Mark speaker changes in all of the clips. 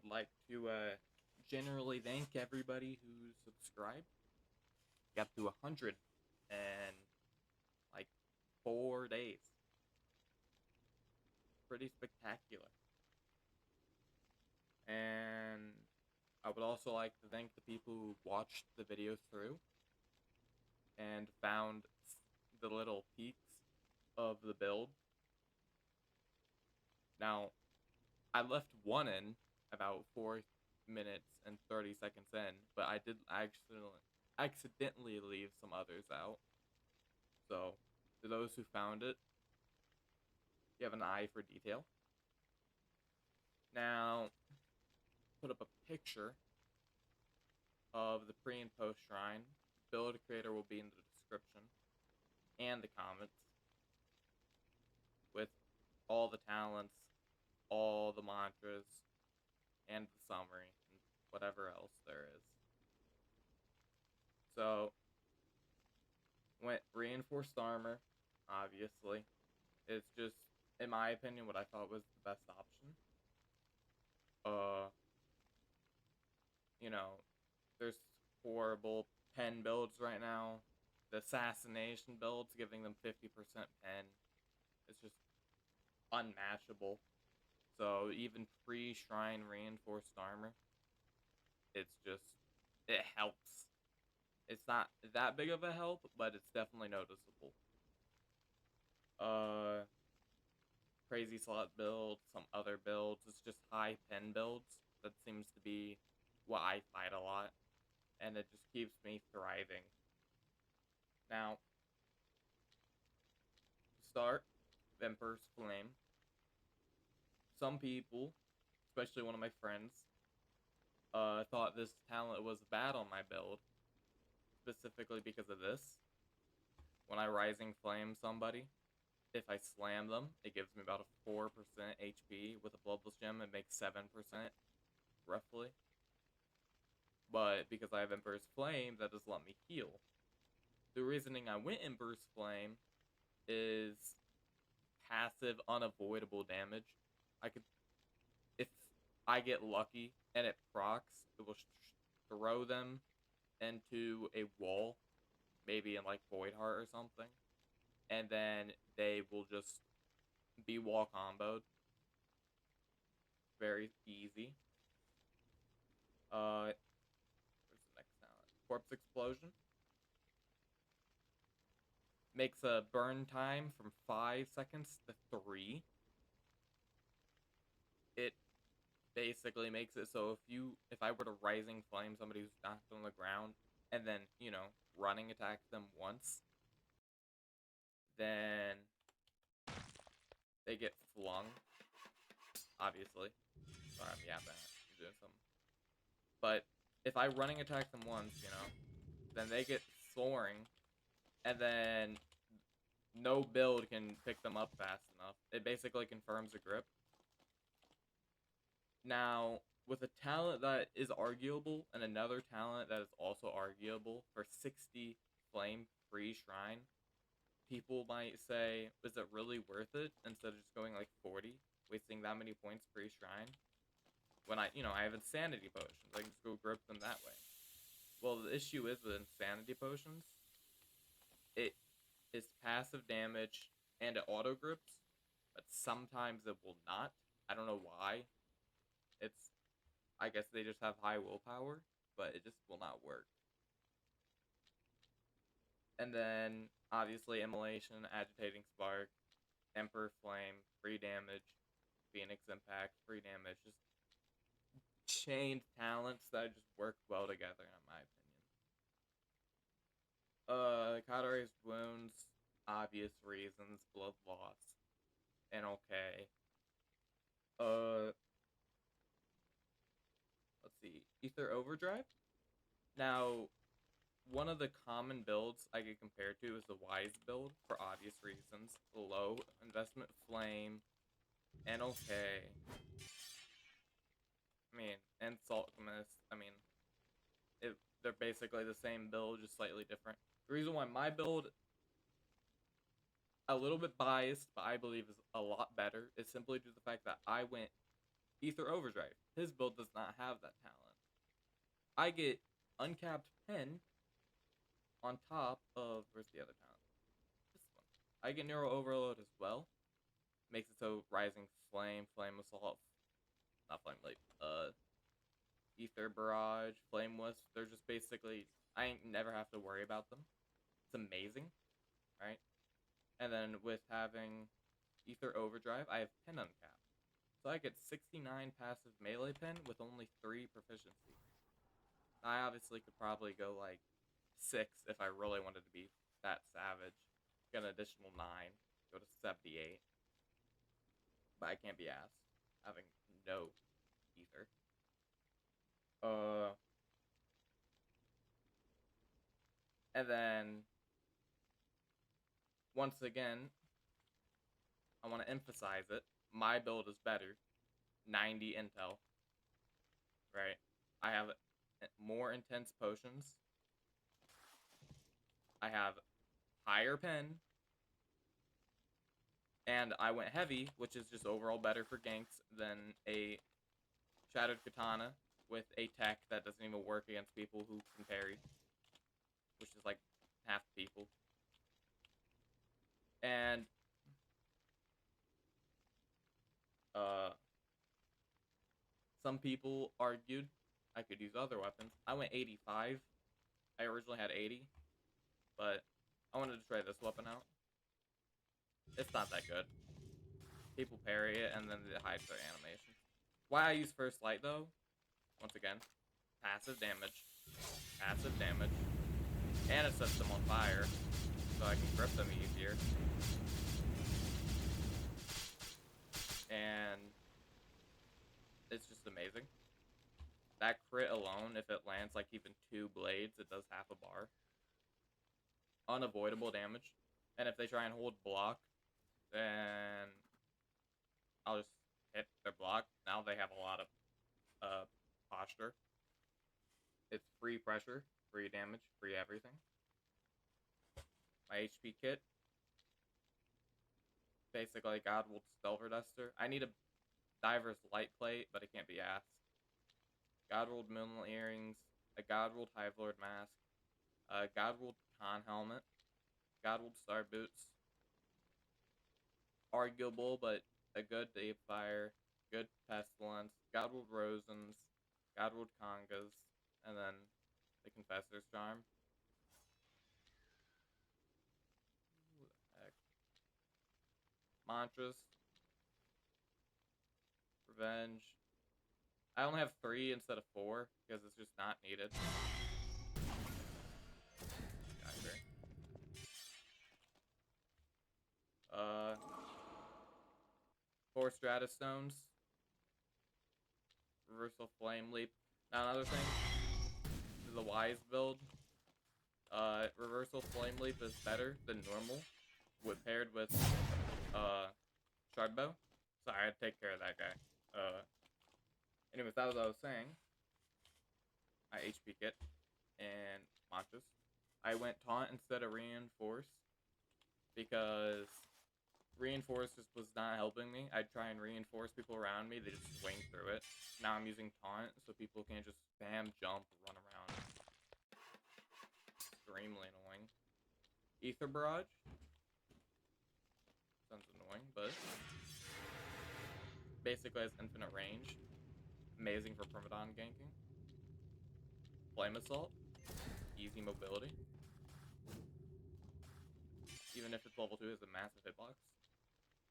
Speaker 1: would like to generally thank everybody who subscribed. Got to 100 in like 4 days. Pretty spectacular. And I would also like to thank the people who watched the video through and found the little peaks of the build. Now, I left one in about 4 minutes and 30 seconds in, but I did accidentally leave some others out. So, to those who found it, you have an eye for detail. Now, put up a picture of the pre and post shrine. Build creator will be in the description and the comments with all the talents, all the mantras, and the summary, and whatever else there is. So, went reinforced armor, obviously. It's just, in my opinion, what I thought was the best option. You know, there's horrible pen builds right now. The assassination builds giving them 50% pen. It's just unmatchable. So even pre-shrine reinforced armor, it's just, it helps. It's not that big of a help, but it's definitely noticeable. Crazy slot build, some other builds. It's just high pen builds. That seems to be what I fight a lot. And it just keeps me thriving. Now, to start, Emperor's Flame. Some people, especially one of my friends, thought this talent was bad on my build. Specifically because of this. When I Rising Flame somebody, if I slam them, it gives me about a 4% HP. With a Bloodless Gem, it makes 7%, roughly. But because I have Emperor's Flame, that does let me heal. The reasoning I went Emperor's Flame is passive, unavoidable damage. If I get lucky and it procs, it will throw them into a wall, maybe in like Void Heart or something, and then they will just be wall comboed. Very easy. Where's the next talent? Corpse Explosion. Makes a burn time from 5 seconds to 3. It basically makes it so if I were to Rising Flame somebody who's knocked on the ground, and then, running attack them once, then they get flung, obviously. Sorry, I'm yapping. I'm doing something. But if I running attack them once, then they get soaring, and then no build can pick them up fast enough. It basically confirms a grip. Now, with a talent that is arguable, and another talent that is also arguable, for 60 flame free shrine, people might say, is it really worth it instead of just going like 40, wasting that many points pre-shrine? When I have insanity potions, I can just go grip them that way. Well, the issue is with insanity potions, it is passive damage and it auto grips, but sometimes it will not. I don't know why. I guess they just have high willpower, but it just will not work. And then, obviously, Immolation, Agitating Spark, Emperor Flame, free damage, Phoenix Impact, free damage. Just chained talents that just work well together, in my opinion. Cauterized Wounds, obvious reasons, blood loss, and okay. Let's see, Ether Overdrive? Now, one of the common builds I get compared to is the Wise build, for obvious reasons. Low investment flame, and okay. And Saltmist. They're basically the same build, just slightly different. The reason why my build, a little bit biased, but I believe is a lot better, is simply due to the fact that I went Ether Overdrive. His build does not have that talent. I get uncapped pen on top of, where's the other talent? This one. I get Neural Overload as well. Makes it so Rising Flame, Flame Assault, not Flame Leap, Ether Barrage, Flame Wisp, they're just basically, I never have to worry about them. It's amazing, right? And then with having Ether Overdrive, I have pen uncapped. So I get 69 passive melee pen with only 3 proficiency. I obviously could probably go like 6 if I really wanted to be that savage. Get an additional 9, go to 78. But I can't be asked, having no ether. And then, once again, I want to emphasize it. My build is better. 90 intel. Right? I have more intense potions. I have higher pen. And I went heavy, which is just overall better for ganks than a Shattered Katana with a tech that doesn't even work against people who can parry. Which is like half the people. And some people argued I could use other weapons. I went 85. I originally had 80, but I wanted to try this weapon out. It's not that good. People parry it and then it hides their animation. Why I use First Light though, once again, passive damage. Passive damage. And it sets them on fire, so I can grip them easier. And it's just amazing. That crit alone, if it lands like even 2 blades, it does half a bar. Unavoidable damage. And if they try and hold block, then I'll just hit their block. Now they have a lot of posture. It's free pressure, free damage, free everything. My HP kit. Basically, Godwold Delver Duster. I need a Diver's Light Plate, but it can't be asked. Godwold Moonlit Earrings, a Godwold Hivelord Mask, a Godwold Con Helmet, Godwold Star Boots. Arguable, but a good Deep Fire, good Pestilence, Godwold Rosens, Godwold Congas, and then the Confessor's Charm. Who the heck? Mantras. Revenge. I only have 3 instead of 4, because it's just not needed. Gotcha. 4 Stratus Stones. Reversal Flame Leap. Now another thing, this is a wise build. Reversal Flame Leap is better than normal, paired with Shard Bow. Sorry, I had to take care of that guy. Anyways, that was what I was saying. My HP kit and mantras. I went taunt instead of reinforce because reinforce just was not helping me. I'd try and reinforce people around me, they just swing through it. Now I'm using taunt so people can't just spam jump, run around. Extremely annoying. Ether Barrage. Sounds annoying, but basically has infinite range. Amazing for Permadon ganking. Flame Assault. Easy mobility. Even if it's level 2, it has a massive hitbox.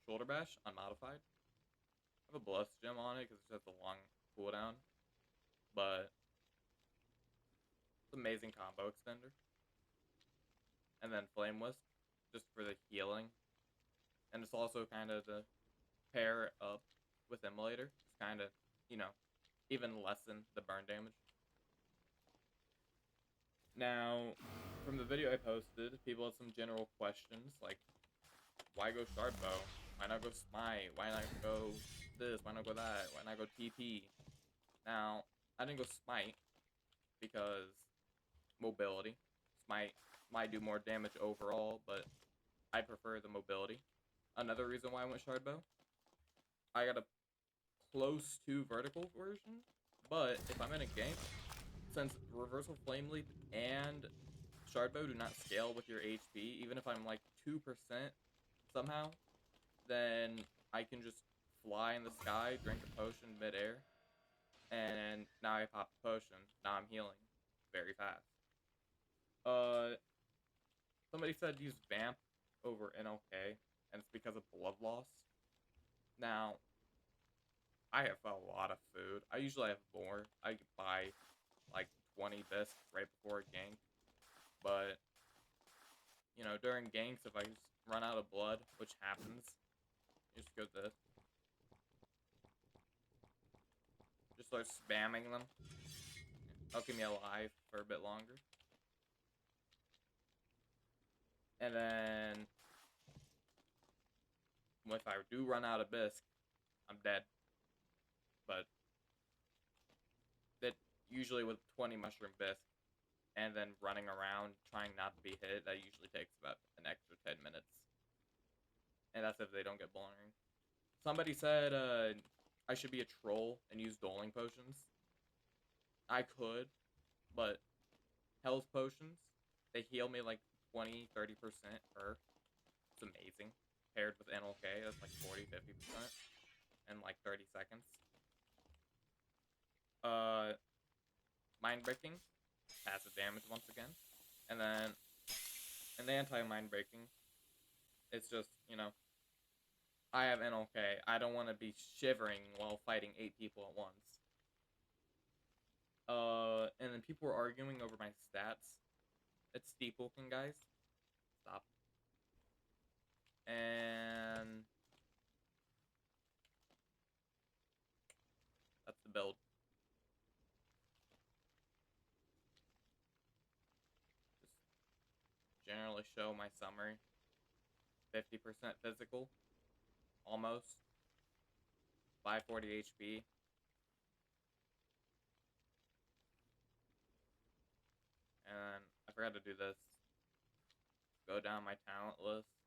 Speaker 1: Shoulder Bash, unmodified. I have a Bless Gem on it because it just has a long cooldown. But it's an amazing combo extender. And then Flame Wisp, just for the healing. And it's also kind of to pair up with Immolator. It's kind of, you know, even lessen the burn damage. Now, from the video I posted, people had some general questions, like, why go Shard Bow? Why not go Smite? Why not go this? Why not go that? Why not go TP? Now, I didn't go Smite because mobility. Smite might do more damage overall, but I prefer the mobility. Another reason why I went Shard Bow, I got a close to vertical version, but if I'm in a gank, since reversal flame leap and shard bow do not scale with your HP, even if I'm like 2% somehow, then I can just fly in the sky, drink a potion midair, and now I pop the potion. Now I'm healing very fast. Somebody said use Vamp over NLK, and it's because of blood loss. Now, I have a lot of food. I usually have more. I could buy like 20 bisques right before a gank, but you know, during ganks, if I just run out of blood, which happens, you just go this. Just start spamming them. That'll keep me alive for a bit longer. And then, if I do run out of bisque, I'm dead. But that usually with 20 mushroom bisque, and then running around trying not to be hit, that usually takes about an extra 10 minutes. And that's if they don't get boring. Somebody said I should be a troll and use dueling potions. I could, but health potions, they heal me like 20-30% per. It's amazing. Paired with NLK, that's like 40-50% in like 30 seconds. Mind breaking, passive damage once again. And then in the anti-mind breaking, it's just, you know, I have NLK. I don't want to be shivering while fighting 8 people at once. And then people were arguing over my stats. It's Deepwoken, guys. Stop. And that's the build. Just generally show my summary. 50% physical. Almost. 540 HP. And I forgot to do this. Go down my talent list.